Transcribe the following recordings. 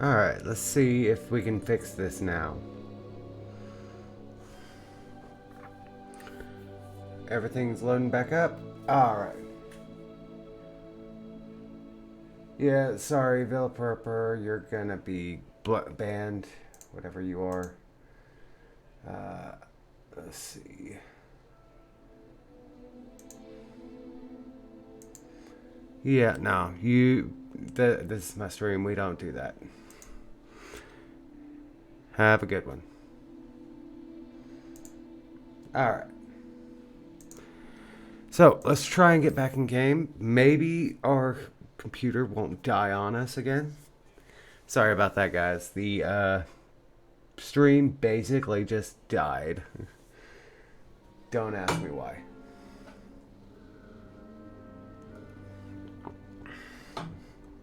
Alright, let's see if we can fix this now. Everything's loading back up. Alright. Yeah, sorry, Villapurper, you're gonna be banned, whatever you are. Let's see. Yeah, no, this is my stream, we don't do that. Have a good one. Alright. So, let's try and get back in game. Maybe our computer won't die on us again. Sorry about that, guys. The stream basically just died. Don't ask me why.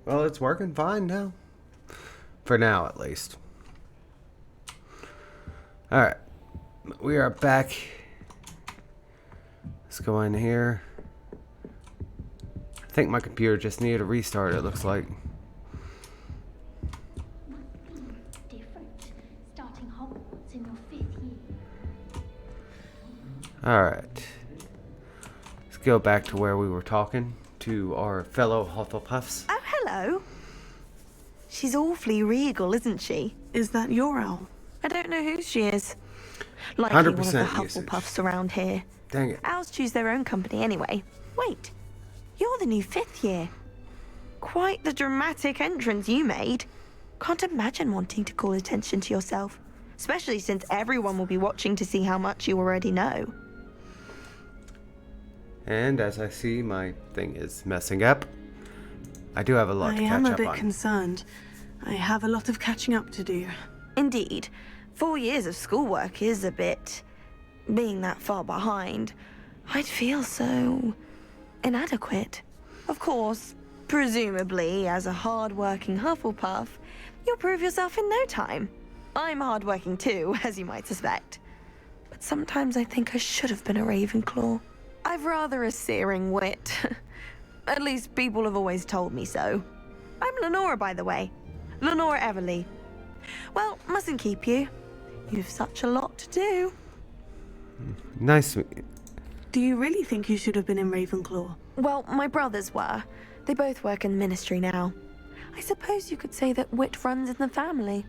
Well, it's working fine now. For now, at least. Alright. We are back. Let's go in here. I think my computer just needed a restart, it looks like. Different. Starting Hogwarts in your 5th year. Alright. Let's go back to where we were talking to our fellow Hufflepuffs. Oh, hello. She's awfully regal, isn't she? Is that your owl? I don't know who she is. Likely one of the 100% usage. Hufflepuffs around here. Dang it. Owls choose their own company anyway. Wait, you're the new 5th year. Quite the dramatic entrance you made. Can't imagine wanting to call attention to yourself, especially since everyone will be watching to see how much you already know. And as I see, my thing is messing up. I do have a lot to I am catch a up bit on. concerned. I have a lot of catching up to do. Indeed, 4 years of schoolwork is a bit... Being that far behind, I'd feel so... inadequate. Of course, presumably, as a hard-working Hufflepuff, you'll prove yourself in no time. I'm hard-working too, as you might suspect. But sometimes I think I should have been a Ravenclaw. I've rather a searing wit. At least people have always told me so. I'm Lenora, by the way. Lenora Everly. Well, mustn't keep you. You've such a lot to do. Nice to meet you. Do you really think you should have been in Ravenclaw? Well, my brothers were. They both work in the ministry now. I suppose you could say that wit runs in the family.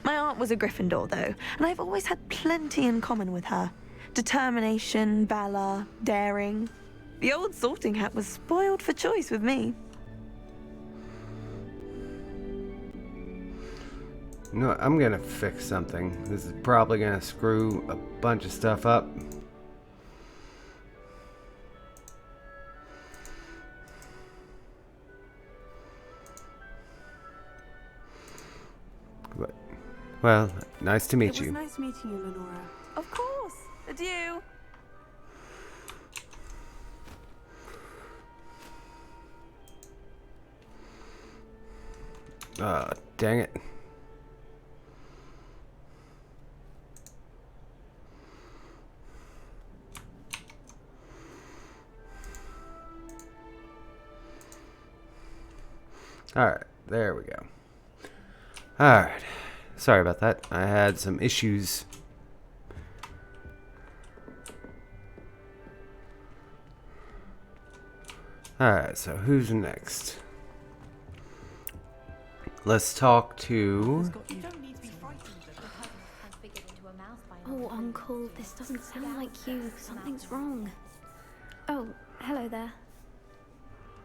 My aunt was a Gryffindor, though, and I've always had plenty in common with her. Determination, valor, daring. The old sorting hat was spoiled for choice with me. You know what, I'm gonna fix something. This is probably gonna screw a bunch of stuff up. But, well, nice to meet It was you. nice meeting you, Lenora. Of course. Adieu. Dang it. Alright, there we go. Alright. Sorry about that. I had some issues. Alright, so who's next? Let's talk to... Oh, Uncle, this doesn't sound like you. Something's wrong. Oh, hello there.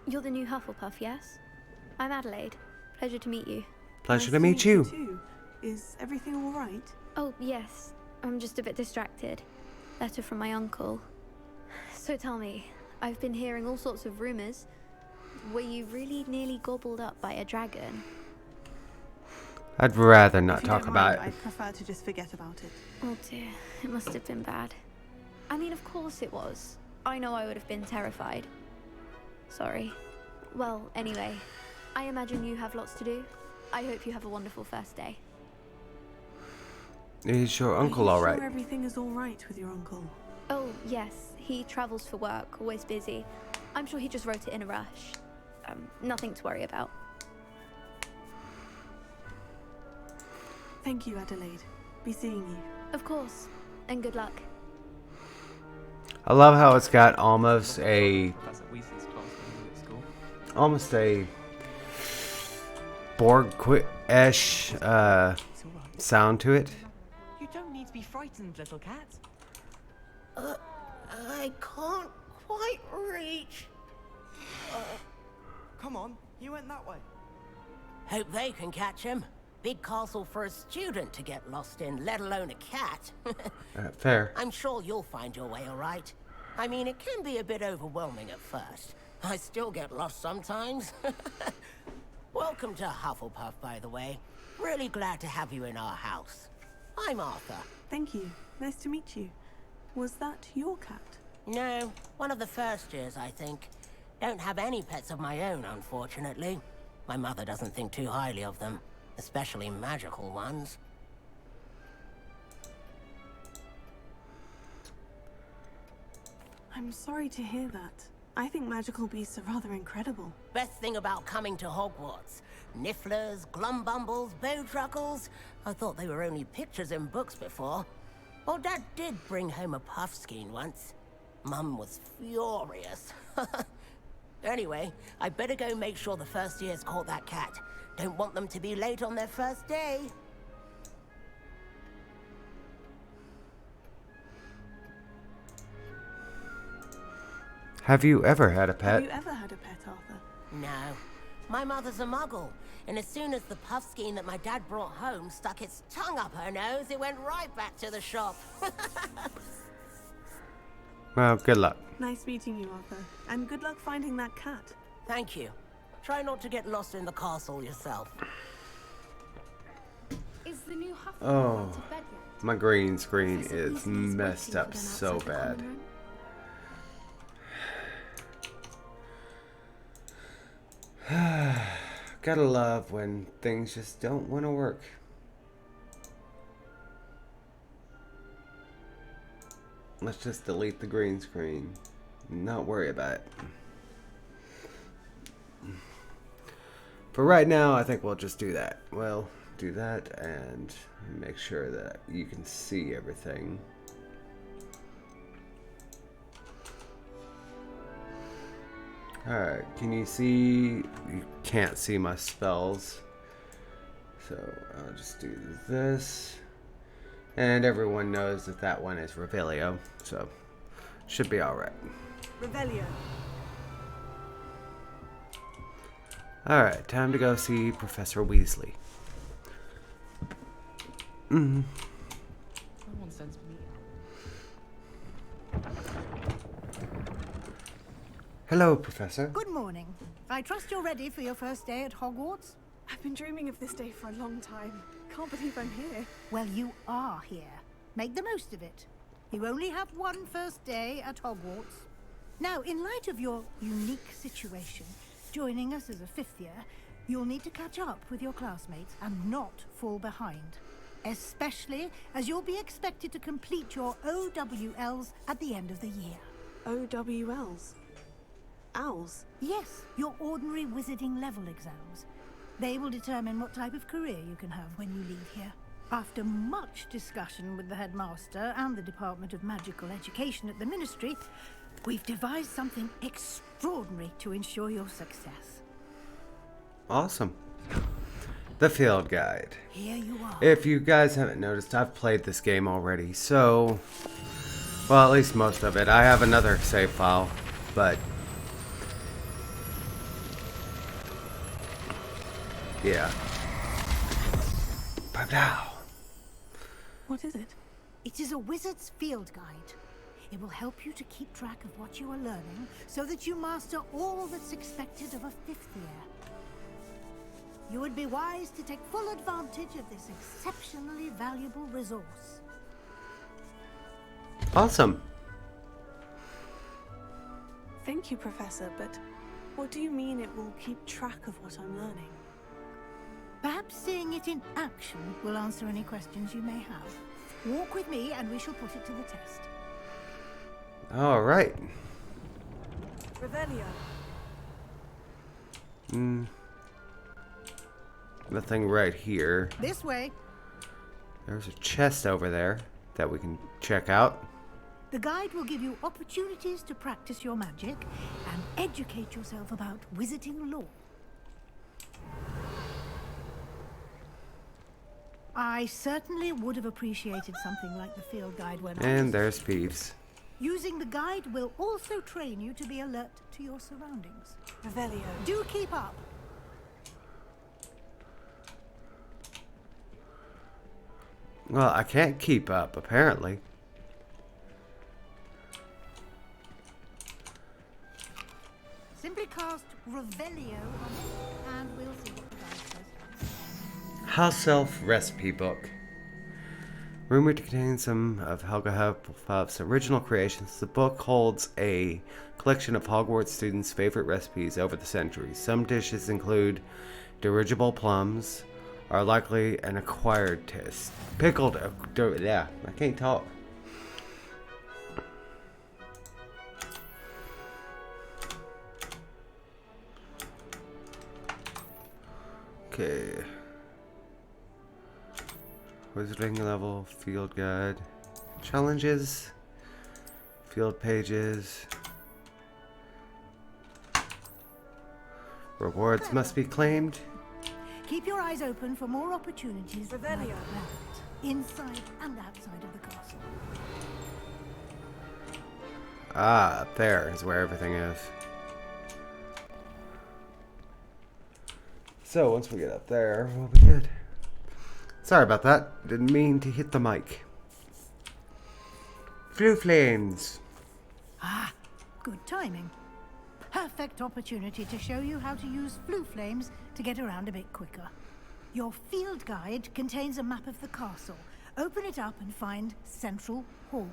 You're the new Hufflepuff, yes? I'm Adelaide. Pleasure to meet you. Pleasure Nice to meet you. too. Is everything all right? Oh, yes. I'm just a bit distracted. Letter from my uncle. So tell me, I've been hearing all sorts of rumors. Were you really nearly gobbled up by a dragon? I'd rather If not you talk don't about mind, it. I'd prefer to just forget about it. Oh dear, it must have been bad. I mean, of course it was. I know I would have been terrified. Sorry. Well, anyway, I imagine you have lots to do. I hope you have a wonderful first day. Is your uncle Are you alright? sure everything is all right with your uncle? Oh, yes. He travels for work, always busy. I'm sure he just wrote it in a rush. Nothing to worry about. Thank you, Adelaide. Be seeing you. Of course. And good luck. I love how it's got almost a Professor Weasley's classroom at school. almost a Borg-ish It's all right. sound to it. You don't need to be frightened, little cat. I can't quite reach. Come on, you went that way. Hope they can catch him. Big castle for a student to get lost in, let alone a cat. Fair. I'm sure you'll find your way all right. I mean, it can be a bit overwhelming at first. I still get lost sometimes. Welcome to Hufflepuff, by the way. Really glad to have you in our house. I'm Arthur. Thank you. Nice to meet you. Was that your cat? No, one of the first years, I think. Don't have any pets of my own, unfortunately. My mother doesn't think too highly of them, especially magical ones. I'm sorry to hear that. I think magical beasts are rather incredible. Best thing about coming to Hogwarts. Nifflers, Glumbumbles, Bowtruckles. I thought they were only pictures in books before. Well, Dad did bring home a Puffskein once. Mum was furious. Anyway, I better go make sure the first years caught that cat. Don't want them to be late on their first day. Have you ever had a Have pet? you ever had a pet, Arthur? No. My mother's a muggle, and as soon as the Puffskein that my dad brought home stuck its tongue up her nose, it went right back to the shop. Well, good luck. Nice meeting you, Arthur. And good luck finding that cat. Thank you. Try not to get lost in the castle yourself. Is the new Hufflepuff Oh. out of bed yet? My green screen Professor is Weasley's messed waiting up for them so outside the bad. common room. Gotta love when things just don't want to work. Let's just delete the green screen. Not worry about it. For right now, I think we'll just do that. We'll do that and make sure that you can see everything. Alright, can you see? You can't see my spells. So I'll just do this. And everyone knows that that one is Revelio, so should be alright. Revelio. Alright, time to go see Professor Weasley. Someone sends me out. Hello, Professor. Good morning. I trust you're ready for your first day at Hogwarts? I've been dreaming of this day for a long time. Can't believe I'm here. Well, you are here. Make the most of it. You only have one first day at Hogwarts. Now, in light of your unique situation, joining us as a fifth year, you'll need to catch up with your classmates and not fall behind. Especially as you'll be expected to complete your OWLs at the end of the year. OWLs. Owls. Yes, your ordinary wizarding level exams. They will determine what type of career you can have when you leave here. After much discussion with the headmaster and the Department of Magical Education at the Ministry, we've devised something extraordinary to ensure your success. Awesome. The field guide. Here you are. If you guys haven't noticed, I've played this game already, so... Well, at least most of it. I have another save file, but... Yeah. Pow. What is it? It is a wizard's field guide. It will help you to keep track of what you are learning so that you master all that's expected of a fifth year. You would be wise to take full advantage of this exceptionally valuable resource. Awesome. Thank you, Professor, but what do you mean it will keep track of what I'm learning? Perhaps seeing it in action will answer any questions you may have. Walk with me and we shall put it to the test. Alright. Revelio. Nothing right here. This way. There's a chest over there that we can check out. The guide will give you opportunities to practice your magic and educate yourself about wizarding lore. I certainly would have appreciated something like the field guide when I was And there's Peeves. Using the guide will also train you to be alert to your surroundings. Revelio. Do keep up. Well, I can't keep up, apparently. Simply cast Revelio on it, and we'll see what the guide says. House Elf Recipe Book. Rumored to contain some of Helga Hufflepuff's original creations, the book holds a collection of Hogwarts students' favorite recipes over the centuries. Some dishes include dirigible plums, are likely an acquired taste. Pickled, yeah, I can't talk. Okay. Wizarding level, field guide, challenges, field pages. Rewards must be claimed. Keep your eyes open for more opportunities like Revelio. that, inside and outside of the castle. Ah, up there is where everything is. So once we get up there, we'll be good. Sorry about that. Didn't mean to hit the mic. Floo flames. Ah, good timing. Perfect opportunity to show you how to use flue flames to get around a bit quicker. Your field guide contains a map of the castle. Open it up and find Central Hall.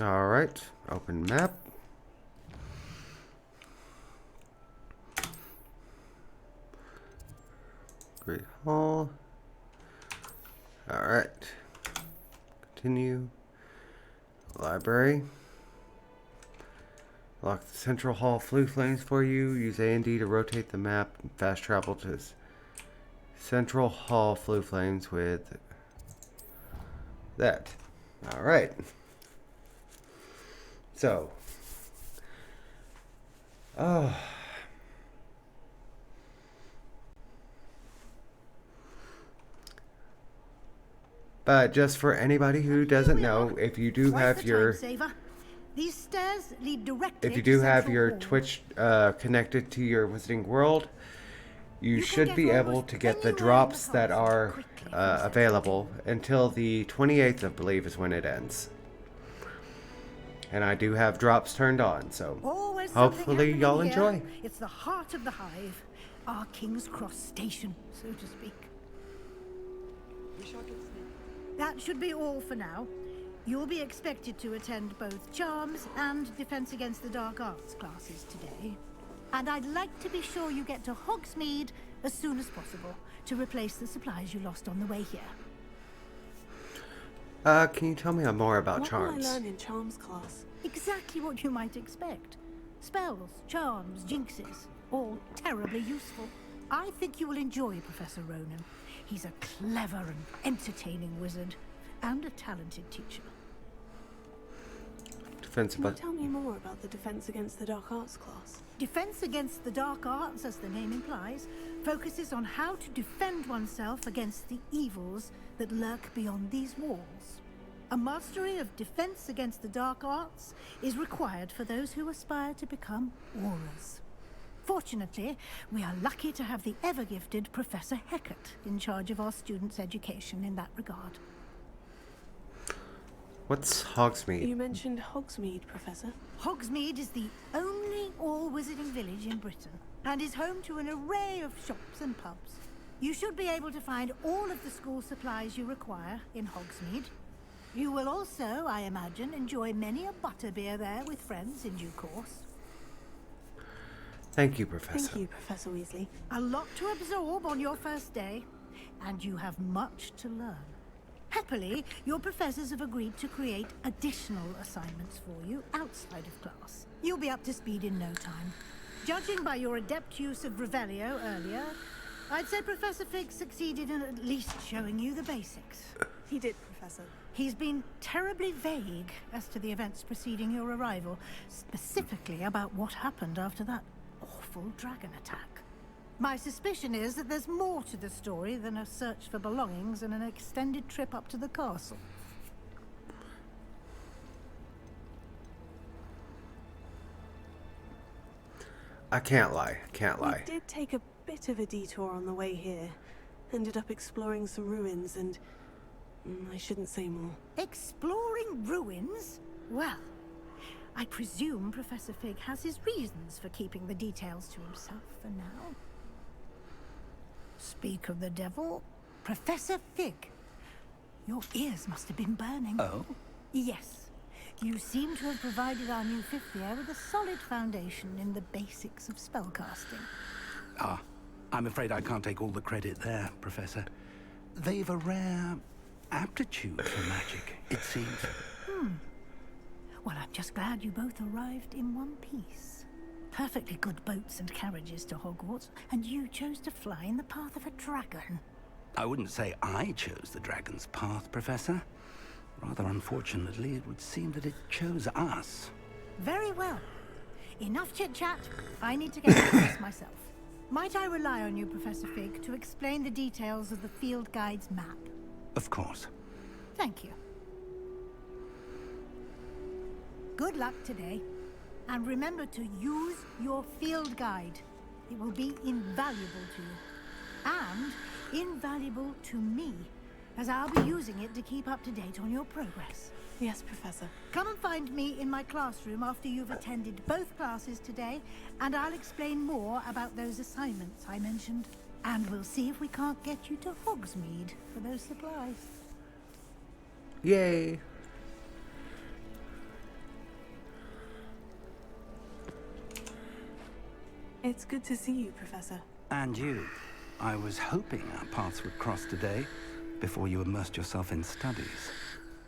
Alright, open map. Great Hall. Alright. Continue. Library. Lock the Central Hall flue flames for you. Use A and D to rotate the map and fast travel to Central Hall flue flames with that. Alright. So. Oh. But just for anybody who doesn't know, if you do Twice have the your time saver. These stairs lead directly if you to do have Central your Hall. Twitch connected to your Wizarding World, you can should get be able almost to get the anywhere in the drops that castle are quickly from Central available until the 28th, I believe, is when it ends. And I do have drops turned on, so Always something hopefully happening y'all here. enjoy. It's the heart of the hive, our King's Cross station, so to speak. That should be all for now. You'll be expected to attend both Charms and Defense Against the Dark Arts classes today. And I'd like to be sure you get to Hogsmeade as soon as possible to replace the supplies you lost on the way here. Can you tell me more about What charms? will I learn in Charms class? Exactly what you might expect. Spells, charms, jinxes, all terribly useful. I think you will enjoy Professor Ronan. He's a clever and entertaining wizard, and a talented teacher. Defense Can you about tell me more about the Defense Against the Dark Arts class? Defense Against the Dark Arts, as the name implies, focuses on how to defend oneself against the evils that lurk beyond these walls. A mastery of Defense Against the Dark Arts is required for those who aspire to become Aurors. Fortunately, we are lucky to have the ever-gifted Professor Hecat in charge of our students' education in that regard. what's Hogsmeade? You mentioned Hogsmeade, Professor. Hogsmeade is the only all-wizarding village in Britain, and is home to an array of shops and pubs. You should be able to find all of the school supplies you require in Hogsmeade. You will also, I imagine, enjoy many a butterbeer there with friends in due course. Thank you, Professor. Thank you, Professor Weasley. A lot to absorb on your first day, and you have much to learn. Happily, your professors have agreed to create additional assignments for you outside of class. You'll be up to speed in no time. Judging by your adept use of Revelio earlier, I'd say Professor Fig succeeded in at least showing you the basics. He did, Professor. He's been terribly vague as to the events preceding your arrival, specifically about what happened after that awful dragon attack. My suspicion is that there's more to the story than a search for belongings and an extended trip up to the castle. I can't lie. Can't lie. We did take a bit of a detour on the way here. Ended up exploring some ruins and... I shouldn't say more. Exploring ruins? Well, I presume Professor Fig has his reasons for keeping the details to himself for now. Speak of the devil, Professor Fig. Your ears must have been burning. Oh? Yes. You seem to have provided our new fifth year with a solid foundation in the basics of spellcasting. Ah, I'm afraid I can't take all the credit there, Professor. They've a rare aptitude for magic, it seems. Well, I'm just glad you both arrived in one piece. Perfectly good boats and carriages to Hogwarts, and you chose to fly in the path of a dragon. I wouldn't say I chose the dragon's path, Professor. Rather unfortunately, it would seem that it chose us. Very well. Enough chit-chat. I need to get to this myself. Might I rely on you, Professor Fig, to explain the details of the field guide's map? Of course. Thank you. Good luck today. And remember to use your field guide. It will be invaluable to you. And invaluable to me, as I'll be using it to keep up to date on your progress. Yes, Professor. Come and find me in my classroom after you've attended both classes today, and I'll explain more about those assignments I mentioned. And we'll see if we can't get you to Hogsmeade for those supplies. Yay. It's good to see you, Professor. And you. I was hoping our paths would cross today, before you immersed yourself in studies.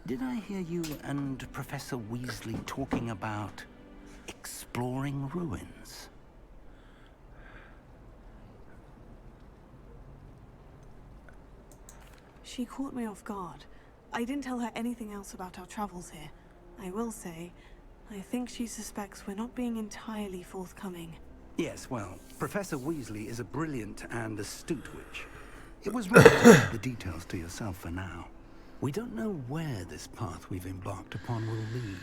Did I hear you and Professor Weasley talking about exploring ruins? She caught me off guard. I didn't tell her anything else about our travels here. I will say, I think she suspects we're not being entirely forthcoming. Yes, well, Professor Weasley is a brilliant and astute witch. It was right to keep the details to yourself for now. We don't know where this path we've embarked upon will lead.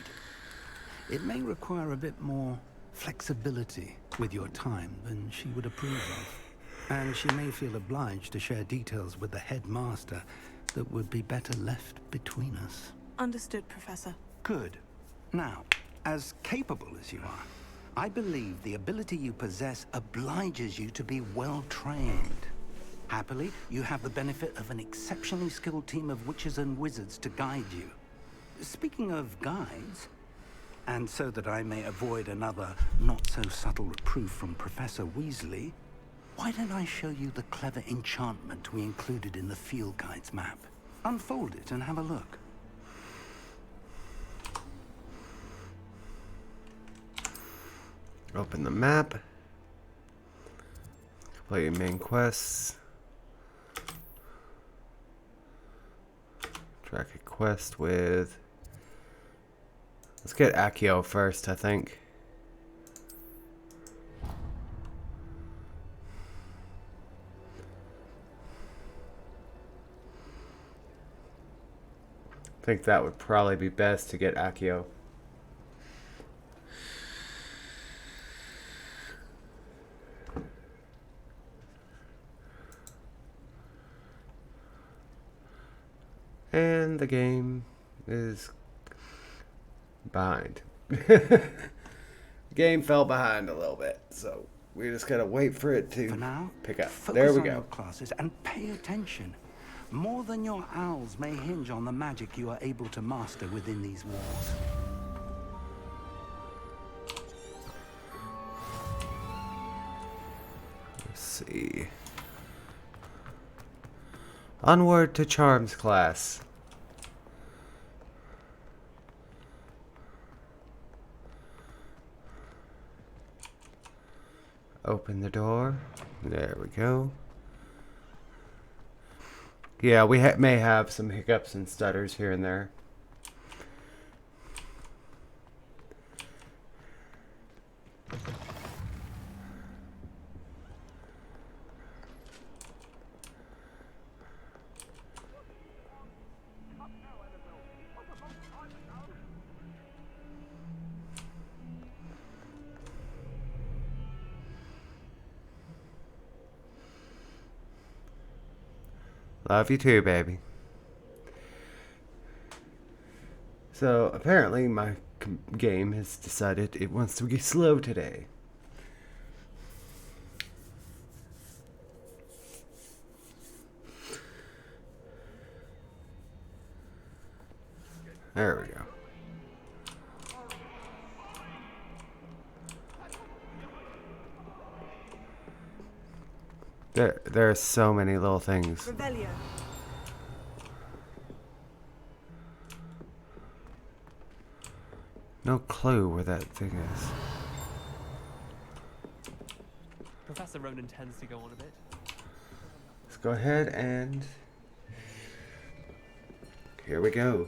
It may require a bit more flexibility with your time than she would approve of. And she may feel obliged to share details with the headmaster that would be better left between us. Understood, Professor. Good. Now, as capable as you are, I believe the ability you possess obliges you to be well trained. Happily, you have the benefit of an exceptionally skilled team of witches and wizards to guide you. Speaking of guides, and so that I may avoid another not-so-subtle reproof from Professor Weasley, why don't I show you the clever enchantment we included in the field guide's map? Unfold it and have a look. Open the map. Complete your main quests. Track a quest with... Let's get Accio first, I think. I think that would probably be best to get Accio. And the game is behind. Game fell behind a little bit, so we just gotta wait for it to For now, pick up. focus There we on go. your classes and pay attention. More than your owls may hinge on the magic you are able to master within these walls. Let's see. Onward to Charms class. Open the door. There we go. Yeah, we may have some hiccups and stutters here and there. Love you too, baby. So, apparently my game has decided it wants to be slow today. There we go. There are so many little things. Revelio. No clue where that thing is. Professor Ronan tends to go on a bit. Let's go ahead and... here we go.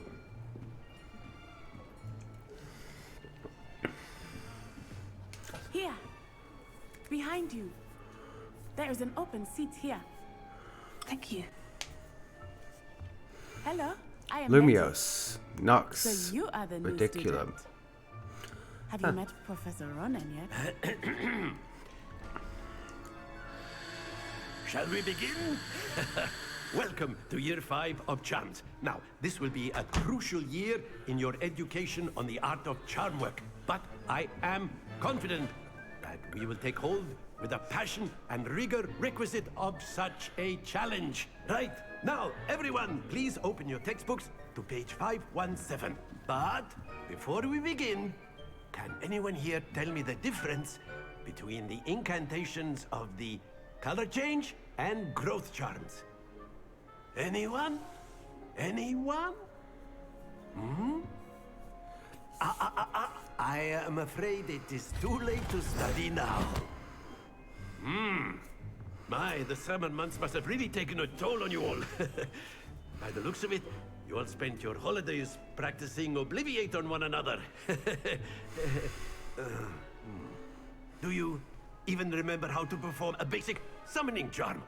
Here, behind you. There is an open seat here. Thank you. Hello, I am Lumios. Letty. Nox. So you are the new Ridiculum. student. Have you met Professor Ronan yet? Shall we begin? Welcome to Year 5 of Charms. Now, this will be a crucial year in your education on the art of charm work. But I am confident that we will take hold with the passion and rigor requisite of such a challenge. Right, now, everyone, please open your textbooks to page 517. But before we begin, can anyone here tell me the difference between the incantations of the color change and growth charms? Anyone? Anyone? I am afraid it is too late to study now. My, the summer months must have really taken a toll on you all. By the looks of it, you all spent your holidays practicing Obliviate on one another. Do you even remember how to perform a basic summoning charm?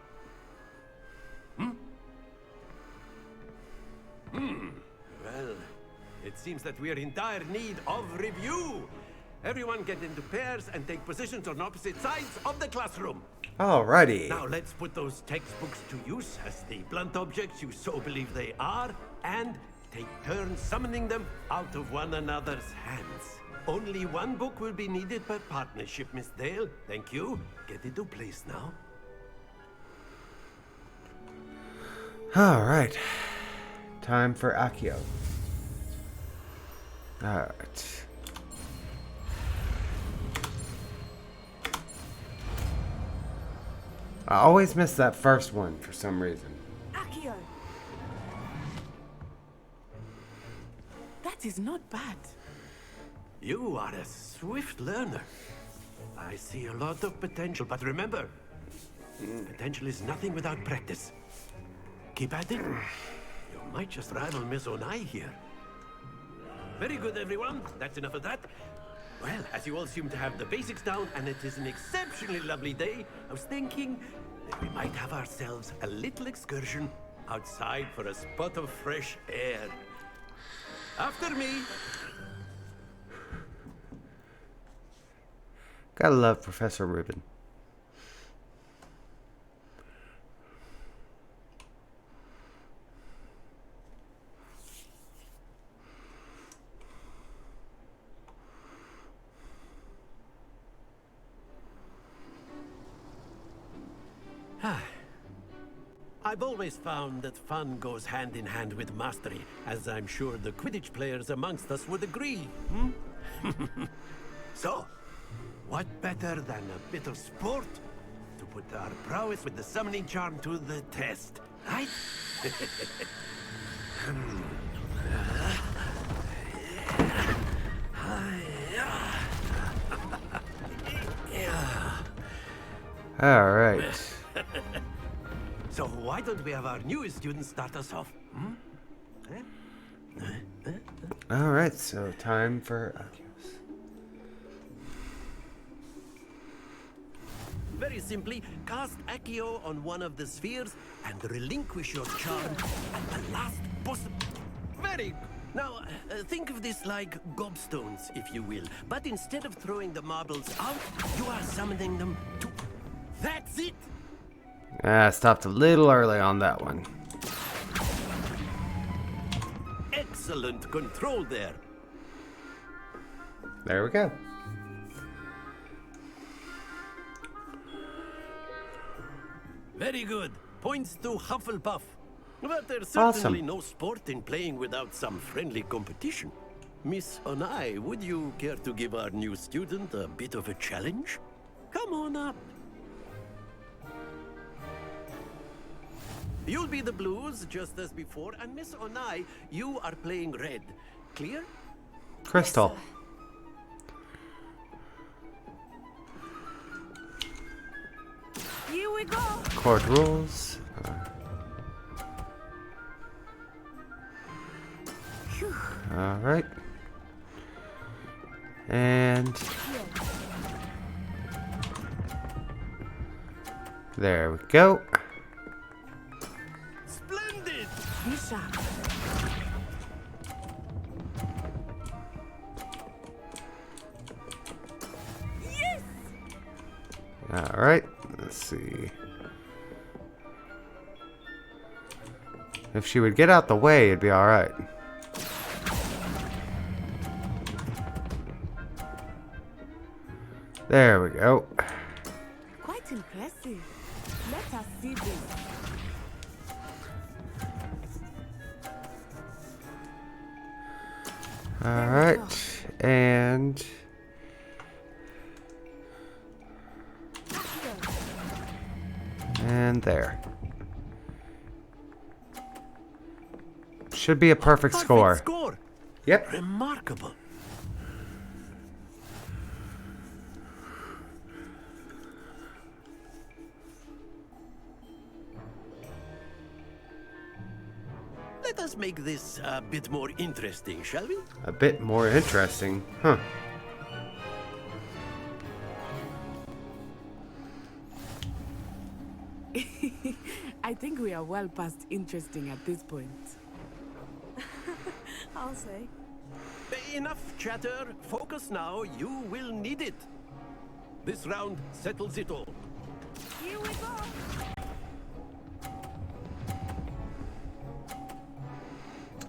Well, it seems that we are in dire need of review. Everyone get into pairs and take positions on opposite sides of the classroom. Alrighty. Now let's put those textbooks to use as the blunt objects you so believe they are, and take turns summoning them out of one another's hands. Only one book will be needed per partnership, Miss Dale. Thank you. Get into place now. Alright. Time for Accio. Alright. I always miss that first one for some reason. Accio! That is not bad. You are a swift learner. I see a lot of potential, but remember, potential is nothing without practice. Keep at it. You might just rival Miss Onai here. Very good, everyone. That's enough of that. Well, as you all seem to have the basics down, and it is an exceptionally lovely day, I was thinking that we might have ourselves a little excursion outside for a spot of fresh air. After me. Gotta love Professor Rubin. I've always found that fun goes hand in hand with mastery, as I'm sure the Quidditch players amongst us would agree. So, what better than a bit of sport to put our prowess with the summoning charm to the test, right? Alright. So why don't we have our newest student start us off? Hmm? Alright, so time for Accios. Very simply, cast Accio on one of the spheres and relinquish your charm at the last possible... Very good. Now, think of this like gobstones, if you will. But instead of throwing the marbles out, you are summoning them to... That's it! Stopped a little early on that one. Excellent control there. There we go. Very good. Points to Hufflepuff. But there's certainly Awesome. no sport in playing without some friendly competition. Miss Onai, would you care to give our new student a bit of a challenge? Come on up. You'll be the blues, just as before, and Miss Onai, you are playing red. Clear? Crystal. Here we go. Court rules. Alright. And... there we go. Splendid! Be sharp. Yes! Alright, let's see. If she would get out the way, it'd be alright. There we go. Quite impressive. Let us see this. Alright, and... and there. Should be a perfect score. Score. Yep. Remarkable. Let us make this a bit more interesting, shall we? A bit more interesting. Huh. I think we are well past interesting at this point. I'll say. Enough chatter. Focus now. You will need it. This round settles it all. Here we go.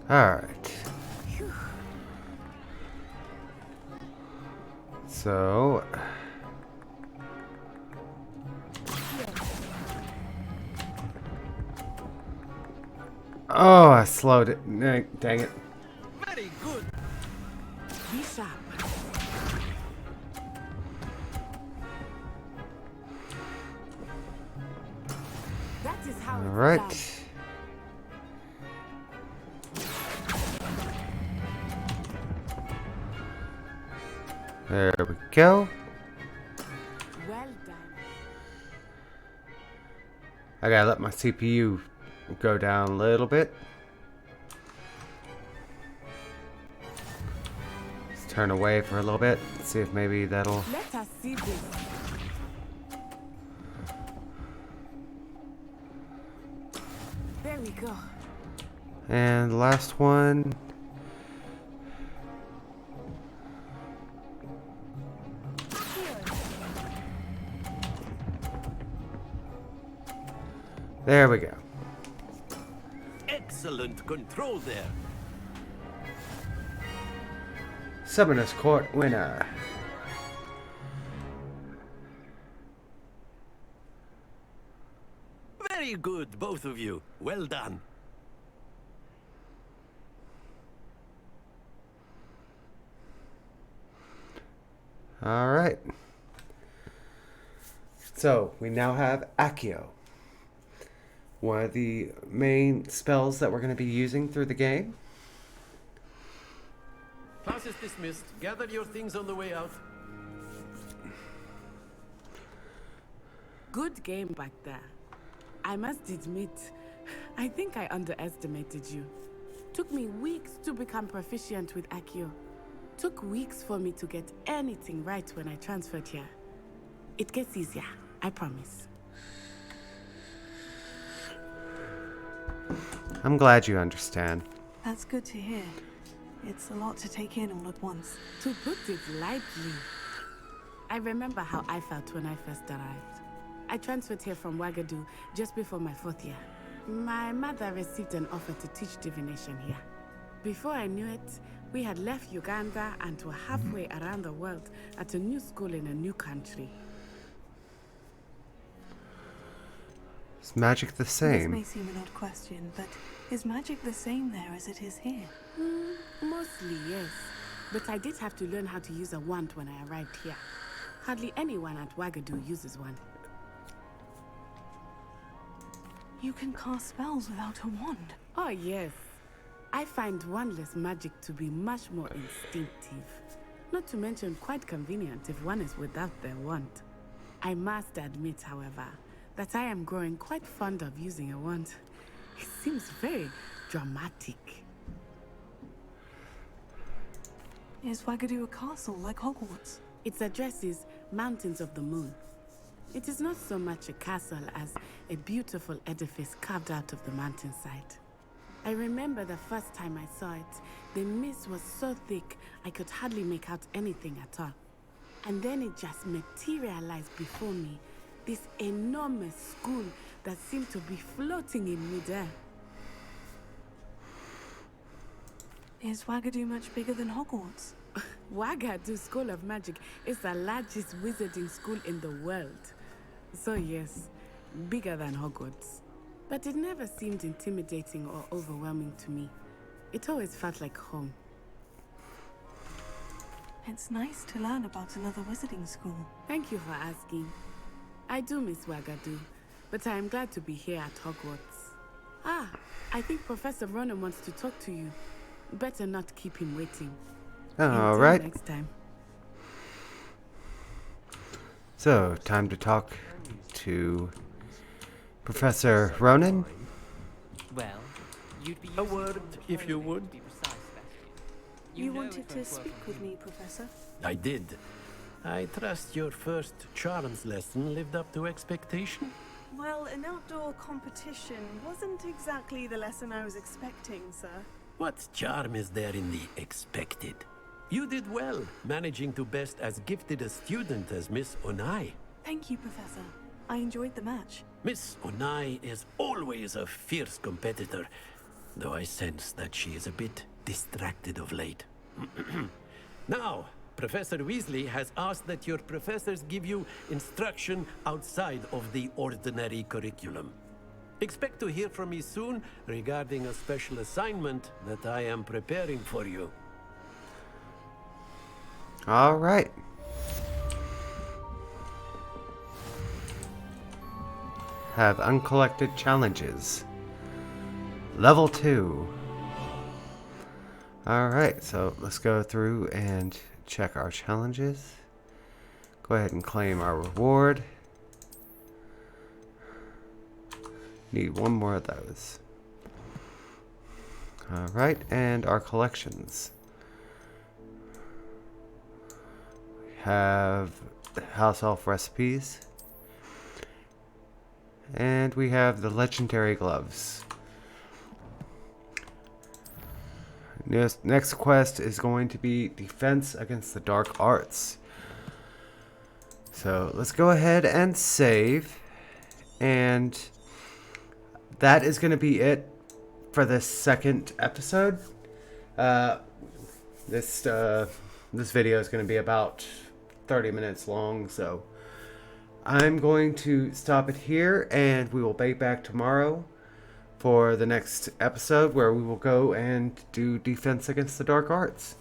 Alright. So... oh, I slowed it. Dang it. Very good. Be sharp. That is how it's Alright. done. There we go. Well done. I gotta let my CPU go down a little bit. Let's turn away for a little bit. See if maybe that'll... Let us see this. There we go. And the last one. There we go. Excellent control there. Summoners Court winner. Very good, both of you. Well done. All right. So we now have Accio, one of the main spells that we're going to be using through the game. Class is dismissed. Gather your things on the way out. Good game back there. I must admit, I think I underestimated you. Took me weeks to become proficient with Accio. Took weeks for me to get anything right when I transferred here. It gets easier, I promise. I'm glad you understand. That's good to hear. It's a lot to take in all at once. To put it lightly, I remember how I felt when I first arrived. I transferred here from Wagadu just before my 4th year. My mother received an offer to teach divination here. Before I knew it, we had left Uganda and were halfway around the world at a new school in a new country. Is magic the This same? may seem an odd question, but is magic the same there as it is here? Mostly, yes. But I did have to learn how to use a wand when I arrived here. Hardly anyone at Wagadu uses one. You can cast spells without a wand. Oh, yes. I find wandless magic to be much more instinctive. Not to mention quite convenient if one is without their wand. I must admit, however, that I am growing quite fond of using a wand. It seems very dramatic. Is Wagadu a castle like Hogwarts? Its address is Mountains of the Moon. It is not so much a castle as a beautiful edifice carved out of the mountainside. I remember the first time I saw it, the mist was so thick I could hardly make out anything at all. And then it just materialized before me, this enormous school that seemed to be floating in midair. Is Wagadu much bigger than Hogwarts? Wagadu School of Magic is the largest wizarding school in the world. So yes, bigger than Hogwarts. But it never seemed intimidating or overwhelming to me. It always felt like home. It's nice to learn about another wizarding school. Thank you for asking. I do miss Wagadu, but I am glad to be here at Hogwarts. Ah, I think Professor Ronen wants to talk to you. Better not keep him waiting. All Until right. next time. So, time to talk to Professor Ronen. Well, you'd be A word, if you would. You wanted to speak with me, Professor? I did. I trust your first charms lesson lived up to expectation. Well, an outdoor competition wasn't exactly the lesson I was expecting, sir. What charm is there in the expected? You did well, managing to best as gifted a student as Miss Onai. Thank you, Professor. I enjoyed the match. Miss Onai is always a fierce competitor, though I sense that she is a bit distracted of late. Now, Professor Weasley has asked that your professors give you instruction outside of the ordinary curriculum. Expect to hear from me soon regarding a special assignment that I am preparing for you. All right. Have uncollected challenges. Level 2. All right, so let's go through and check our challenges. Go ahead and claim our reward. Need one more of those. All right, and our collections. We have House Elf recipes. And we have the legendary gloves. Next quest is going to be Defense Against the Dark Arts. So let's go ahead and save. And that is going to be it for this second episode. This video is going to be about 30 minutes long, so I'm going to stop it here, and we will be back tomorrow for the next episode where we will go and do Defense Against the Dark Arts.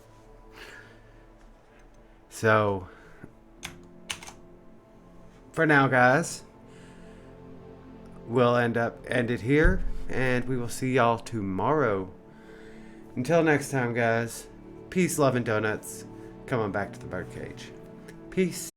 So, for now, guys, we'll end it here, and we will see y'all tomorrow. Until next time, guys, peace, love, and donuts. Come on back to the birdcage. Peace.